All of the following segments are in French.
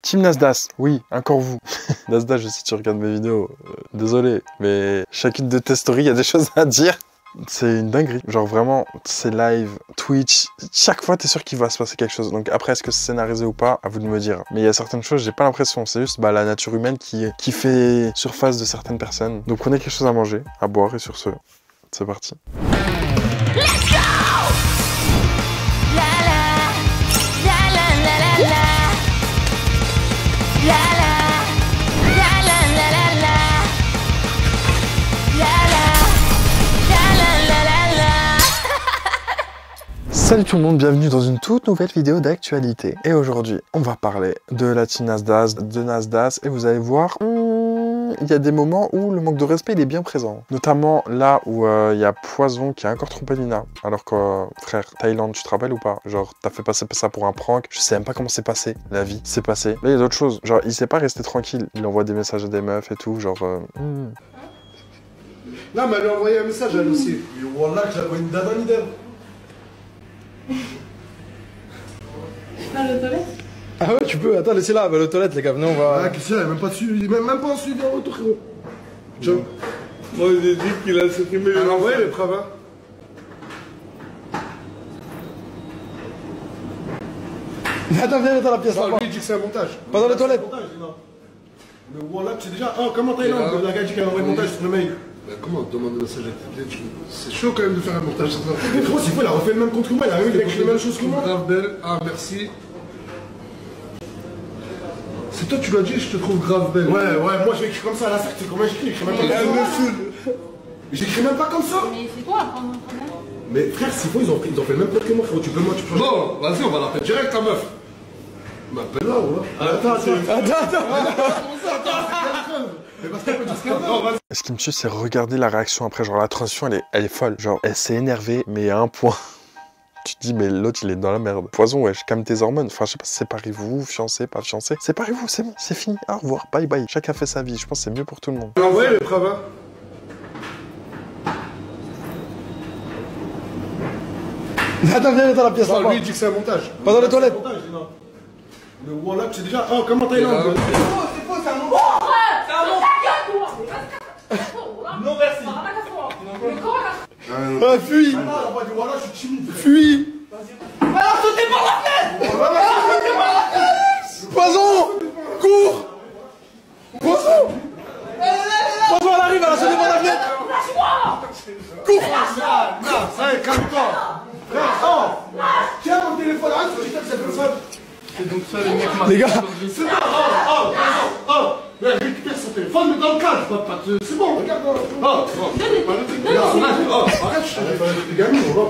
Team Nasdas, oui, encore vous. Nasdas, je sais que tu regardes mes vidéos, désolé, mais chacune de tes stories, il y a des choses à dire. C'est une dinguerie. Genre vraiment, c'est live, Twitch, chaque fois t'es sûr qu'il va se passer quelque chose. Donc après, est-ce que c'est scénarisé ou pas, à vous de me dire. Mais il y a certaines choses, j'ai pas l'impression. C'est juste la nature humaine qui fait surface de certaines personnes. Donc prenez quelque chose à manger, à boire, et sur ce, c'est parti. Let's go! La la, la la la la la. La la, la la la la la. La la, la la la la. Salut tout le monde, bienvenue dans une toute nouvelle vidéo d'actualité. Et aujourd'hui, on va parler de la team Nasdas, de Nasdas, et vous allez voir, il y a des moments où le manque de respect il est bien présent. Notamment là où il y a Poison qui a encore trompé Nina. Alors que, frère, Thaïlande, tu te rappelles ou pas? Genre, t'as fait passer ça pour un prank. Je sais même pas comment c'est passé, la vie. C'est passé. Là, il y a d'autres choses. Genre, il s'est pas resté tranquille. Il envoie des messages à des meufs et tout, genre... Non, mais elle lui a envoyé un message, elle aussi. Mais Wallah, que j'avais une dada d'elle. Dans les toilettes? Ah ouais, tu peux. Attends, laissez-la, va aux toilettes, les gars. Venez, on va. Ah, qu'est-ce qu'il y a? Même pas suivi, même pas suivi en retour, frérot. Moi, j'ai dit qu'il a supprimé les Elle a envoyé enfants. les preuves, hein. Attends, viens dans la pièce là. Non, lui, il dit que c'est un montage. Pas dans les toilettes. C'est un montage, non. Mais Wallah, c'est déjà. Oh, comment Thaïlande? La gars dit qu'elle a envoyé le montage sur le mail. Comment on demande le message à c'est chaud quand même de faire un montage sur ça. Mais frérot, s'il faut, il a refait le même contre moi, il a même écrit les mêmes choses que moi. Grave belle, ah merci. C'est toi, tu l'as dit, je te trouve grave belle. Ouais, moi je vais écrire comme ça à la c'est comment j'écris, j'écris même pas comme ça. J'écris même pas comme ça. Mais c'est quoi un problème? Mais frère, s'il faut, ils ont fait le même code que moi, frérot, tu peux moi, tu peux. Bon, vas-y, on va l'appeler direct, ta meuf. M'appelle là, ou là? Attends. Mais parce qu'elle peut dire ce qu'elle veut. Ce qui me tue, c'est regarder la réaction après. Genre, la transition, elle est folle. Genre, elle s'est énervée, mais à un point. Tu te dis, mais l'autre, il est dans la merde. Poison, wesh, calme tes hormones. Enfin, je sais pas, séparez-vous, fiancé, pas fiancé. Séparez-vous, c'est bon, c'est fini. Au revoir, bye bye. Chacun fait sa vie. Je pense que c'est mieux pour tout le monde. Elle a envoyé les preuves, hein. Attends, viens dans la pièce là. Non, lui, il dit que c'est un montage. Pas dans les toilettes. C'est un montage, non. Mais Wallah, c'est déjà. Oh, comment Thaïlande? C'est faux, c'est un montage. C'est un montage. Non, merci. Mais comment là? Ah, fuis. Ah non, on va dire Wallah, je suis timide. Fuis. Alors sautez par la fenêtre. Poison. Cours. Poison. Poison, elle arrive, elle a sauté par la fenêtre. Cours. Non, ça y est, calme-toi. Frère, oh. Tiens mon téléphone, arrête, faut que je tape cette personne. C'est donc ça, les mecs, Les gars. C'est bon, oh. Mais je récupère son téléphone, mais dans le cadre, c'est bon, regarde. Arrête, je t'ai gagné, on va.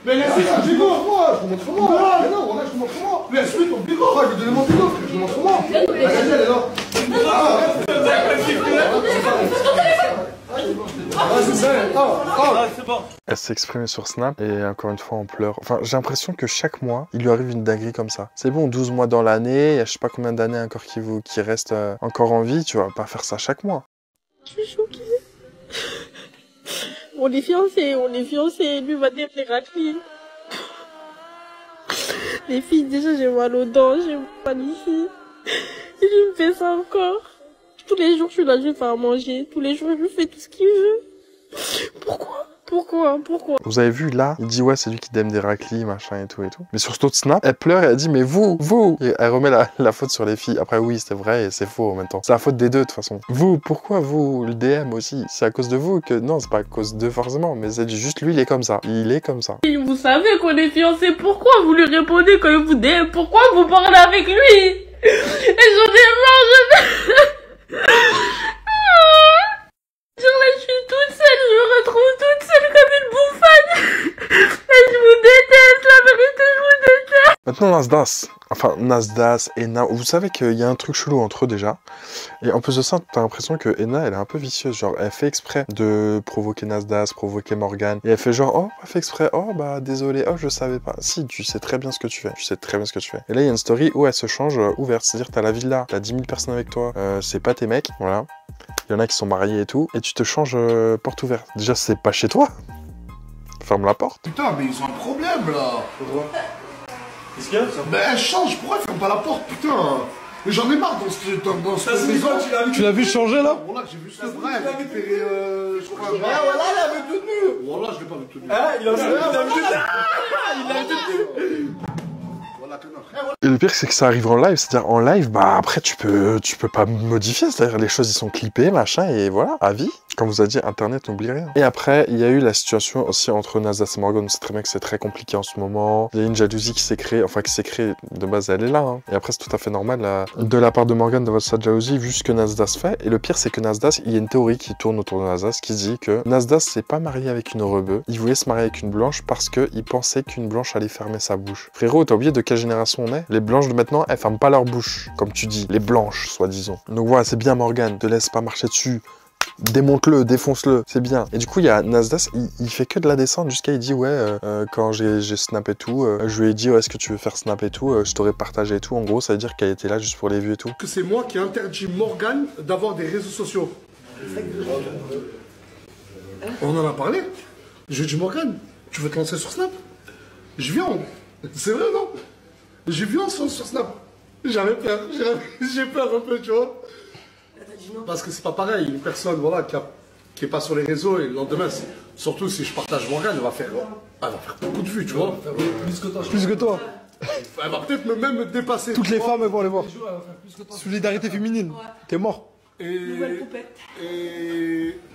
Mais laisse-moi, je te montre moi. Mais non, je te montre moi. Laisse-moi ton bigot. Je vais donner mon bigot, je te montre moi. La gagne, elle est là. c'est bon. Elle s'est exprimée sur Snap et encore une fois on pleure. Enfin, j'ai l'impression que chaque mois, il lui arrive une dinguerie comme ça. C'est bon, 12 mois dans l'année, il y a je sais pas combien d'années encore qui restent encore en vie, tu vas pas faire ça chaque mois. Je suis choquée. On est fiancés, lui va devenir Raclin. Les filles, déjà j'ai mal aux dents, j'ai mal ici. Et lui me fait ça encore. Tous les jours je suis là, je vais faire à manger. Tous les jours je lui fais tout ce qu'il veut. Pourquoi? Vous avez vu là, il dit ouais c'est lui qui DM des raclis, machin et tout. Mais sur cet autre snap, elle pleure et elle dit mais vous et elle remet la faute sur les filles. Après oui c'est vrai et c'est faux en même temps. C'est la faute des deux de toute façon. Vous, pourquoi vous le DM aussi? C'est à cause de vous que... Non c'est pas à cause d'eux forcément, mais c'est juste lui il est comme ça. Il est comme ça. Vous savez qu'on est fiancés, pourquoi vous lui répondez quand il vous DM? Pourquoi vous parlez avec lui? Et j'en ai marre, genre là, je suis toute seule, je me retrouve toute seule comme une bouffonne. Et je vous déteste, la vérité, je vous déteste. Maintenant Nasdas, Enna, vous savez qu'il y a un truc chelou entre eux déjà. Et en plus de ça, t'as l'impression que Enna, elle est un peu vicieuse. Genre, elle fait exprès de provoquer Nasdas, provoquer Morgan. Et elle fait genre, oh, elle fait exprès, oh, bah désolé, oh, je savais pas. Si, tu sais très bien ce que tu fais. Et là, il y a une story où elle se change ouverte. C'est-à-dire, t'as la villa, t'as 10 000 personnes avec toi, c'est pas tes mecs, voilà. Il y en a qui sont mariés et tout. Et tu te changes porte ouverte. Déjà, c'est pas chez toi. Ferme la porte. Putain, mais ils ont un problème là. Qu'est-ce qu'il y a? Mais elle change, pourquoi elle ferme pas la porte, putain? Mais j'en ai marre dans ce maison. Tu l'as vu changer là? Voilà, j'ai vu ce vrai, elle a récupéré, je crois, un voilà, il avait tout tenu. Voilà, je l'ai pas vu tout nu. Hein? Il a vu tout tenu. Voilà, connard. Et le pire, c'est que ça arrive en live. C'est-à-dire, en live, bah après, tu peux pas modifier. C'est-à-dire, les choses, ils sont clippées, machin, et voilà, à vie. Comme vous a dit, Internet n'oublie rien. Et après, il y a eu la situation aussi entre Nasdaq et Morgan. C'est très bien que c'est très compliqué en ce moment. Il y a une jalousie qui s'est créée, de base, elle est là. Hein. Et après, c'est tout à fait normal de la part de Morgan d'avoir cette jalousie vu ce que Nasdaq fait. Et le pire, c'est que Nasdaq, il y a une théorie qui tourne autour de Nasdaq qui dit que Nasdaq s'est pas marié avec une rebeu. Il voulait se marier avec une blanche parce qu'il pensait qu'une blanche allait fermer sa bouche. Frérot, t'as oublié de quelle génération on est? Les blanches de maintenant, elles ferment pas leur bouche, comme tu dis. Les blanches, soi-disant. Donc voilà, c'est bien Morgan, te laisse pas marcher dessus. Démonte-le, défonce-le, c'est bien. Et du coup, il y a Nasdaq, il fait que de la descente jusqu'à il dit ouais, quand j'ai snap et tout, je lui ai dit ouais, est-ce que tu veux faire snap et tout, je t'aurais partagé et tout. En gros, ça veut dire qu'elle était là juste pour les vues et tout. Que c'est moi qui ai interdit Morgan d'avoir des réseaux sociaux. On en a parlé. Je lui ai dit Morgan, tu veux te lancer sur Snap? Je viens. C'est vrai non? J'ai vu sur Snap. J'avais peur. J'ai peur un peu, tu vois. Parce que c'est pas pareil, une personne voilà, qui est pas sur les réseaux et le lendemain, surtout si je partage Morgan, elle va faire beaucoup de vues, tu vois. Plus que toi. Elle va peut-être même me dépasser. Toutes les femmes vont les voir. Solidarité féminine. T'es mort. Mais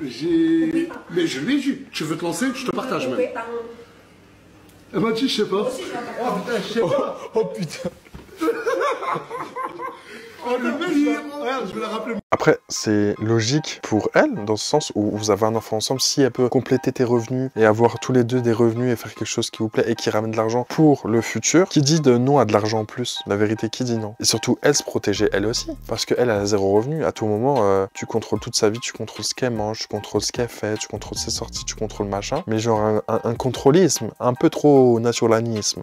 je lui ai dit, tu veux te lancer, je te partage même. Elle m'a dit, je sais pas. Oh putain, je sais pas. Oh putain. Oh le mec, regarde, je vais la rappeler. Après, c'est logique pour elle, dans ce sens où vous avez un enfant ensemble, si elle peut compléter tes revenus et avoir tous les deux des revenus et faire quelque chose qui vous plaît et qui ramène de l'argent pour le futur, qui dit de non à de l'argent en plus? La vérité, qui dit non? Et surtout, elle se protégeait elle aussi, parce qu'elle a zéro revenu. À tout moment, tu contrôles toute sa vie, tu contrôles ce qu'elle mange, tu contrôles ce qu'elle fait, tu contrôles ses sorties, tu contrôles machin. Mais genre un contrôlisme, un peu trop naturalisme,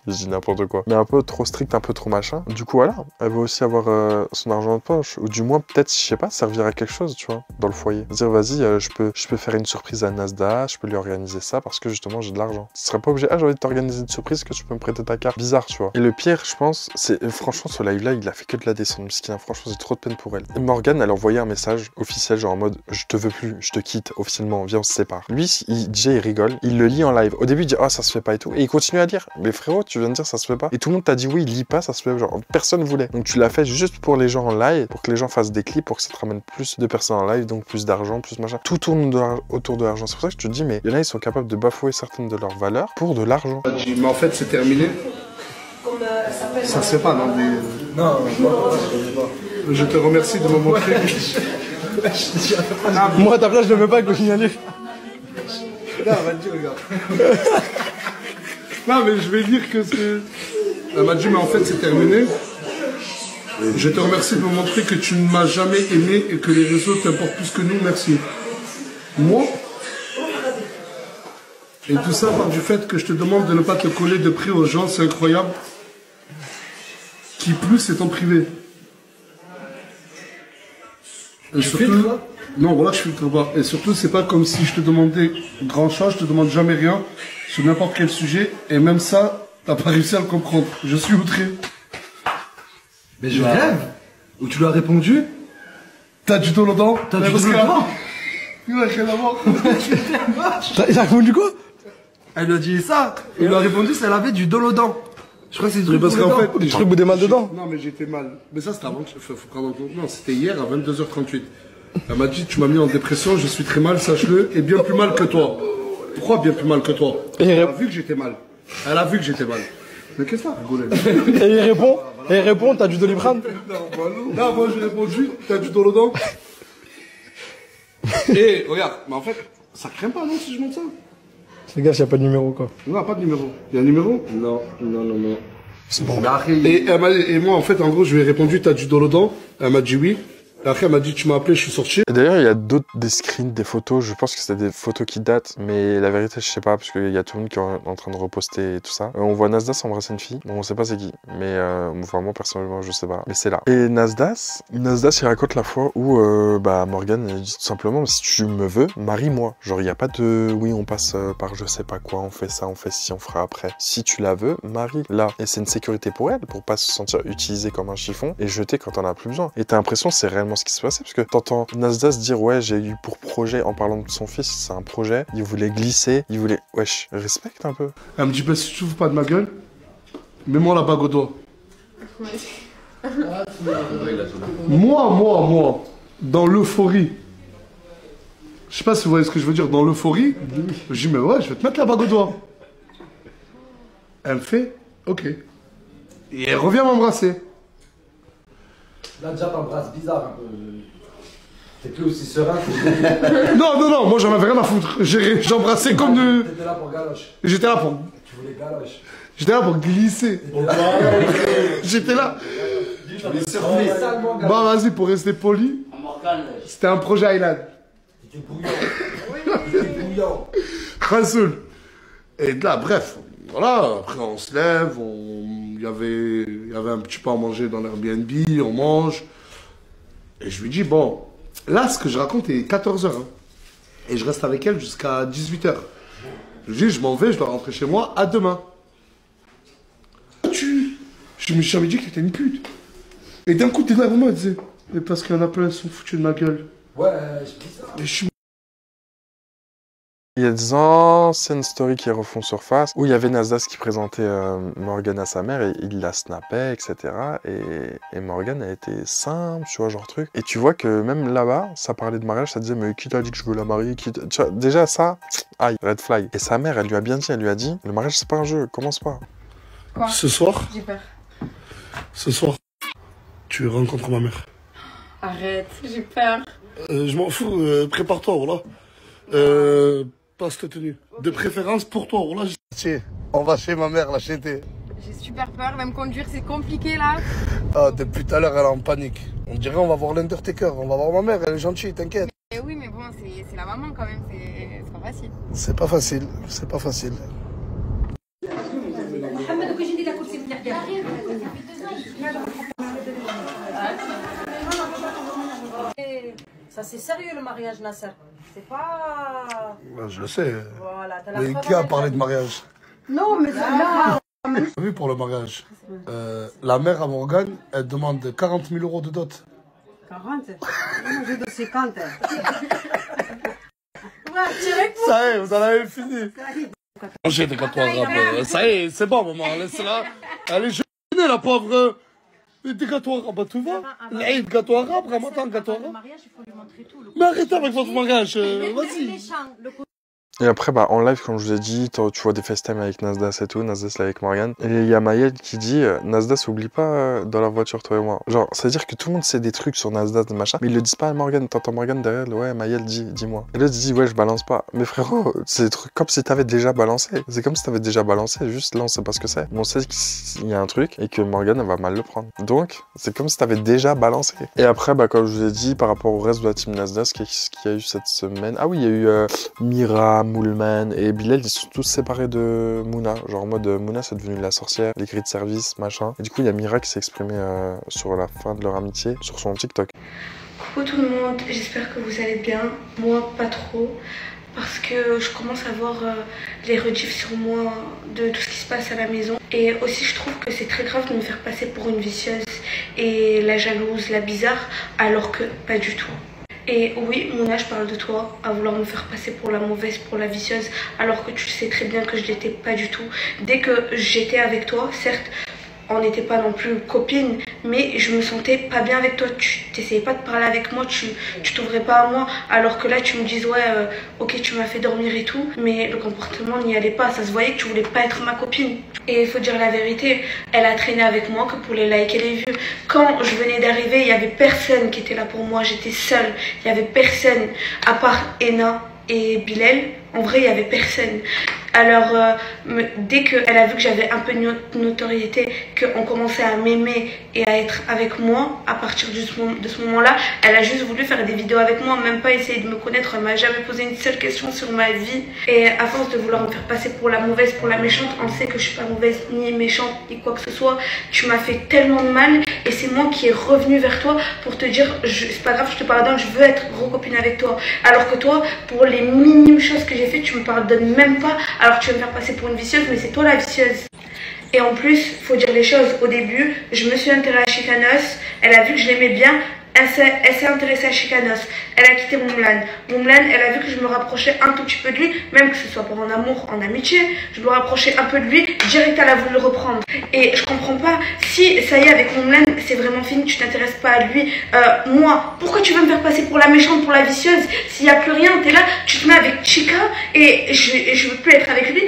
je dis n'importe quoi, mais un peu trop strict, un peu trop machin. Du coup, voilà, elle veut aussi avoir son argent de poche, ou du moins peut-être, je sais pas, servir à quelque chose, tu vois, dans le foyer. Dire, vas-y, je peux faire une surprise à Nasdaq, je peux lui organiser ça parce que justement j'ai de l'argent. Tu serais pas obligé, j'ai envie de t'organiser une surprise, que tu peux me prêter ta carte. Bizarre, tu vois. Et le pire, je pense, c'est franchement, ce live-là, il a fait que de la descente, miskin. Franchement, j'ai trop de peine pour elle. Et Morgan, elle envoyait un message officiel, genre en mode, je te veux plus, je te quitte officiellement, viens, on se sépare. Lui, il rigole, il le lit en live. Au début, il dit, oh, ça se fait pas et tout. Et il continue à dire, mais frérot, tu viens de dire, ça se fait pas. Et tout le monde t'a dit, oui, il lit pas, ça se fait, genre, personne voulait. Donc tu l'as fait juste pour les gens en live, pour que les gens fassent des clips, pour que ça te ramène plus de personnes en live, donc plus d'argent, plus machin. Tout tourne autour de l'argent. C'est pour ça que je te dis, mais il y en a, ils sont capables de bafouer certaines de leurs valeurs pour de l'argent. Mais en fait, c'est terminé. Ça se fait pas, non? Non, Je te remercie de me montrer. moi à ta place, je ne veux pas continuer à lire. Non, vas-y, regarde. Non, mais je vais dire que c'est. Elle m'a dit, mais en fait, c'est terminé. Je te remercie de me montrer que tu ne m'as jamais aimé et que les réseaux t'importent plus que nous. Merci. Moi. Et tout ça part du fait que je te demande de ne pas te coller de près aux gens, c'est incroyable. Qui plus c'est en privé. Et surtout, non, voilà, je filtre pas. Et surtout, c'est pas comme si je te demandais grand chose, je te demande jamais rien sur n'importe quel sujet. Et même ça, t'as pas réussi à le comprendre. Je suis outré. Mais je rêve. Où tu lui as répondu? T'as du dos dedans? T'as du dos dedans? Il a rien à voir. Il a répondu quoi? Elle lui a dit ça. Il lui a répondu si elle avait du dolodant. Je crois que c'est du truc parce qu'en fait, des trucs des mal dedans. Non, mais j'étais mal. Mais ça, c'était avant. Faut prendre en compte. Non, c'était hier à 22h38. Elle m'a dit, tu m'as mis en dépression, je suis très mal, sache-le, et bien plus mal que toi. Pourquoi bien plus mal que toi? Elle a vu que j'étais mal. Elle a vu que j'étais mal. Mais qu'est-ce que ça, rigoler? Et il répond, t'as du Doliprane? Non, moi j'ai répondu, t'as du dolodon? Et regarde, mais en fait, ça craint pas, non, si je monte ça? C'est gars, il n'y a pas de numéro, quoi. Non, pas de numéro. Il y a un numéro? Non. C'est bon. Et moi, en fait, en gros, je lui ai répondu, t'as du dolodon? Elle m'a dit oui. Et après, elle m'a dit, tu m'as appelé, je suis sorti. Et d'ailleurs, il y a des screens, des photos. Je pense que c'est des photos qui datent, mais la vérité, je sais pas, parce qu'il y a tout le monde qui est en train de reposter et tout ça. On voit Nasdas embrasser une fille. Bon, on sait pas c'est qui, mais enfin, moi personnellement, je sais pas. Mais c'est là. Et Nasdas, il raconte la fois où Morgan il dit tout simplement, si tu me veux, marie-moi. Genre, il y a pas de, oui, on passe par je sais pas quoi, on fait ça, on fait ci, on fera après. Si tu la veux, marie-la. Et c'est une sécurité pour elle, pour pas se sentir utilisée comme un chiffon et jeter quand on a plus besoin. Et t'as l'impression que c'est réellement ce qui se passait, parce que t'entends Nasdas dire, ouais, j'ai eu pour projet, en parlant de son fils, c'est un projet, il voulait glisser, il voulait, wesh, respecte un peu. Elle me dit, bah, si tu ouvres pas de ma gueule, mets-moi la bague au doigt. Moi, dans l'euphorie, je sais pas si vous voyez ce que je veux dire, dans l'euphorie, je dis, mais ouais, je vais te mettre la bague au doigt. Elle me fait, ok. Et elle revient m'embrasser. Là, déjà, t'embrasses bizarre un peu. T'es plus aussi serein que... Non, moi j'en avais rien à foutre. J'embrassais comme de... T'étais là pour galoche. J'étais là pour... Tu voulais galoche. J'étais là pour glisser. J'étais là. Bon, vas-y, pour rester poli, c'était un projet Highland. T'étais bouillant. T'étais bouillant. Rasoul. Et là, bref, voilà, après on se lève, il y avait un petit peu à manger dans l'Airbnb, on mange. Et je lui dis, bon, là, ce que je raconte est 14h. Hein, et je reste avec elle jusqu'à 18h. Je lui dis, je m'en vais, je dois rentrer chez moi, à demain. Je me suis jamais dit que t'étais une pute. Et d'un coup, t'es là, moi, elle disait, mais parce qu'il y en a plein, ils sont foutus de ma gueule. Ouais, je dis ça. Et je suis... Il y a des anciennes stories qui refont surface où il y avait Nasdas qui présentait Morgan à sa mère et il la snappait, etc. Et Morgan a été simple, tu vois, genre truc. Et tu vois que même là-bas, ça parlait de mariage, ça disait, mais qui t'a dit que je veux la marier, tu vois, déjà ça, aïe, red flag. Et sa mère, elle lui a bien dit, elle lui a dit, le mariage c'est pas un jeu, commence pas. Quoi? Ce soir, J'ai peur. tu rencontres ma mère. Arrête, j'ai peur. Je m'en fous, prépare-toi, voilà. Passe ta tenue. De préférence pour toi, voilà. Tiens, on va chez ma mère, la chété. J'ai super peur, même conduire c'est compliqué là. Ah, depuis tout à l'heure, elle est en panique. On dirait on va voir l'Undertaker, on va voir ma mère, elle est gentille, t'inquiète. Et oui, mais bon, c'est la maman quand même, c'est pas facile. C'est pas facile, c'est pas facile. Ça c'est sérieux le mariage, Nasser. C'est pas... Ouais, je le sais. Voilà, t'as la Mais preuve qui a avec parlé elle. de mariage? Non, mais là... T'as vu pour le mariage, la mère à Morgane, elle demande 40 000 euros de dot. 40? Moi j'ai de 50. Ça y est, vous en avez fini. J'ai des gâteaux arabes. Ça y est, c'est bon, maman. Laisse-la. Elle est jeune, la pauvre. Des gâteaux arabes, tout va? L'Aïd, gâteau arabe, Ramadan, gâteau arabe. Mais arrêtez avec votre mariage, vas-y. Et après, en live, comme je vous ai dit, tu vois des FaceTime avec Nasdas et tout, Nasdas là avec Morgan. Et il y a Maël qui dit, Nasdas, oublie pas dans la voiture, toi et moi. Genre, c'est-à-dire que tout le monde sait des trucs sur Nasdas, des machins, mais ils le disent pas à Morgan. T'entends Morgan derrière, ouais, Maël, dis-moi. Et là, tu dis, ouais, je balance pas. Mais frérot, c'est des trucs comme si t'avais déjà balancé. C'est comme si t'avais déjà balancé, juste là, on sait pas ce que c'est. Mais on sait qu'il y a un truc et que Morgan, elle va mal le prendre. Donc, c'est comme si t'avais déjà balancé. Et après, comme je vous ai dit, par rapport au reste de la team Nasdas, qu'est-ce qu'il y a eu cette semaine? Ah oui, il y a eu Mira, Moulman et Bilal, ils sont tous séparés de Mouna. Genre en mode Mouna c'est devenu la sorcière, les cris de service, machin. Et du coup il y a Mira qui s'est exprimée sur la fin de leur amitié sur son TikTok. Coucou tout le monde, j'espère que vous allez bien. Moi pas trop, parce que je commence à voir les rediffs sur moi de tout ce qui se passe à la maison. Et aussi je trouve que c'est très grave de me faire passer pour une vicieuse et la jalouse, la bizarre, alors que pas du tout. Et oui, Mouna, je parle de toi, à vouloir me faire passer pour la mauvaise, pour la vicieuse, alors que tu sais très bien que je l'étais pas du tout. Dès que j'étais avec toi, certes, on n'était pas non plus copines, mais je me sentais pas bien avec toi. Tu t'essayais pas de parler avec moi, tu t'ouvrais pas à moi, alors que là tu me dis ouais, ok, tu m'as fait dormir et tout, mais le comportement n'y allait pas. Ça se voyait que tu voulais pas être ma copine. Et il faut dire la vérité, elle a traîné avec moi que pour les likes et les vues. Quand je venais d'arriver, il y avait personne qui était là pour moi, j'étais seule. Il y avait personne à part Ena et Bilal. En vrai, il y avait personne. Alors dès qu'elle a vu que j'avais un peu de notoriété, qu'on commençait à m'aimer et à être avec moi, à partir de ce moment-là, elle a juste voulu faire des vidéos avec moi, même pas essayer de me connaître. Elle m'a jamais posé une seule question sur ma vie. Et à force de vouloir me faire passer pour la mauvaise, pour la méchante, on sait que je suis pas mauvaise ni méchante ni quoi que ce soit. Tu m'as fait tellement de mal et c'est moi qui est revenue vers toi pour te dire c'est pas grave, je te pardonne, je veux être recopine avec toi. Alors que toi, pour les minimes choses que j'ai fait, tu me pardonnes même pas. Alors tu veux me faire passer pour une vicieuse, mais c'est toi la vicieuse. Et en plus, faut dire les choses, au début, je me suis intéressée à Chicanos, elle a vu que je l'aimais bien, elle s'est intéressée à Chicanos, elle a quitté Moumlan. Moumlan, elle a vu que je me rapprochais un tout petit peu de lui, même que ce soit pour en amour, en amitié, je me rapprochais un peu de lui, direct elle a voulu le reprendre. Et je comprends pas, si ça y est avec Moumlan, c'est vraiment fini, tu t'intéresses pas à lui, moi, pourquoi tu veux me faire passer pour la méchante, pour la vicieuse? S'il y a plus rien, t'es là, tu te mets avec Chica, et je veux plus être avec lui,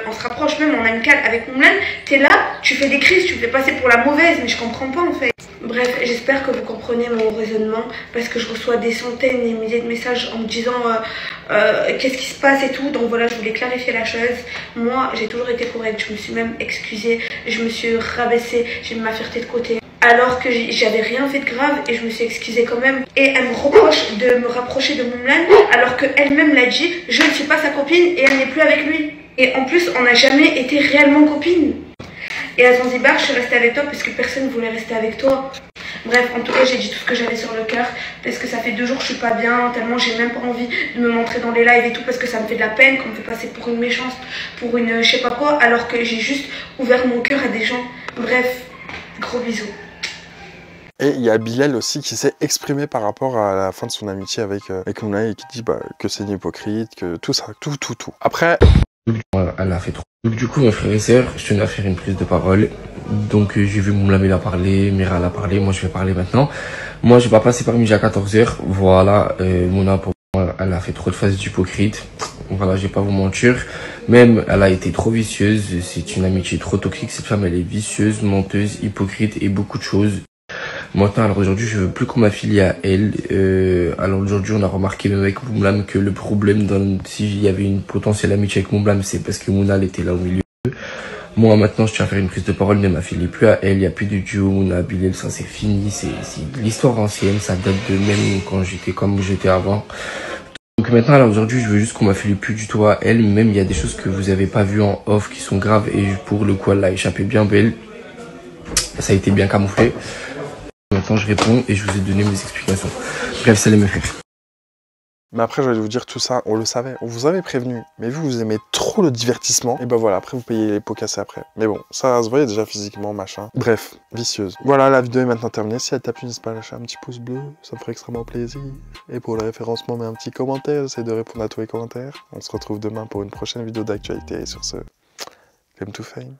on se rapproche même en amical avec Moumlan, t'es là, tu fais des crises, tu me fais passer pour la mauvaise, mais je comprends pas en fait. Bref, j'espère que vous comprenez mon raisonnement parce que je reçois des centaines et milliers de messages en me disant qu'est-ce qui se passe et tout. Donc voilà, je voulais clarifier la chose. Moi, j'ai toujours été correcte, je me suis même excusée, je me suis rabaissée, j'ai mis ma fierté de côté. Alors que j'avais rien fait de grave et je me suis excusée quand même. Et elle me reproche de me rapprocher de Moumlan alors qu'elle-même l'a dit, je ne suis pas sa copine et elle n'est plus avec lui. Et en plus, on n'a jamais été réellement copines. Et à Zanzibar, je suis restée avec toi parce que personne ne voulait rester avec toi. Bref, en tout cas, j'ai dit tout ce que j'avais sur le cœur parce que ça fait 2 jours que je suis pas bien, tellement j'ai même pas envie de me montrer dans les lives et tout parce que ça me fait de la peine, qu'on me fait passer pour une méchante, pour une je sais pas quoi, alors que j'ai juste ouvert mon cœur à des gens. Bref, gros bisous. Et il y a Bilal aussi qui s'est exprimé par rapport à la fin de son amitié avec Moumlan et qui dit que c'est une hypocrite, que tout ça, tout. Après... Elle a fait trop. Donc du coup mes frères et sœurs, je tenais à faire une prise de parole. Donc j'ai vu Moumlan il a parlé, Mira l'a parlé, moi je vais parler maintenant. Moi je vais pas passer par midi à 14h. Voilà, Mouna pour moi elle a fait trop de phases d'hypocrite. Voilà, je vais pas vous mentir. Même elle a été trop vicieuse, c'est une amitié trop toxique. Cette femme elle est vicieuse, menteuse, hypocrite et beaucoup de choses. Maintenant, alors aujourd'hui, je veux plus qu'on m'affilie à elle. Alors aujourd'hui, on a remarqué même avec Moumlan que le problème, s'il y avait une potentielle amitié avec Moumlan, c'est parce que Mouna était là au milieu. Moi, maintenant, je tiens à faire une prise de parole, ne m'affilie plus à elle. Il n'y a plus de duo, Mouna, Bilal, ça c'est fini. C'est l'histoire ancienne, ça date de même quand j'étais comme j'étais avant. Donc maintenant, alors aujourd'hui, je veux juste qu'on m'affilie plus du tout à elle. Même, il y a des choses que vous avez pas vues en off qui sont graves et pour le coup, elle a échappé bien belle. Ça a été bien camouflé. Maintenant, je réponds et je vous ai donné mes explications. Bref, salut mes frères. Mais après, je vais vous dire tout ça, on le savait, on vous avait prévenu. Mais vu que vous aimez trop le divertissement, et ben voilà, après vous payez les pots cassés après. Mais bon, ça se voyait déjà physiquement, machin. Bref, vicieuse. Voilà, la vidéo est maintenant terminée. Si elle t'a plu, n'hésite pas à lâcher un petit pouce bleu, ça me ferait extrêmement plaisir. Et pour le référencement, mets un petit commentaire, j'essaie de répondre à tous les commentaires. On se retrouve demain pour une prochaine vidéo d'actualité. Et sur ce, claim to fame.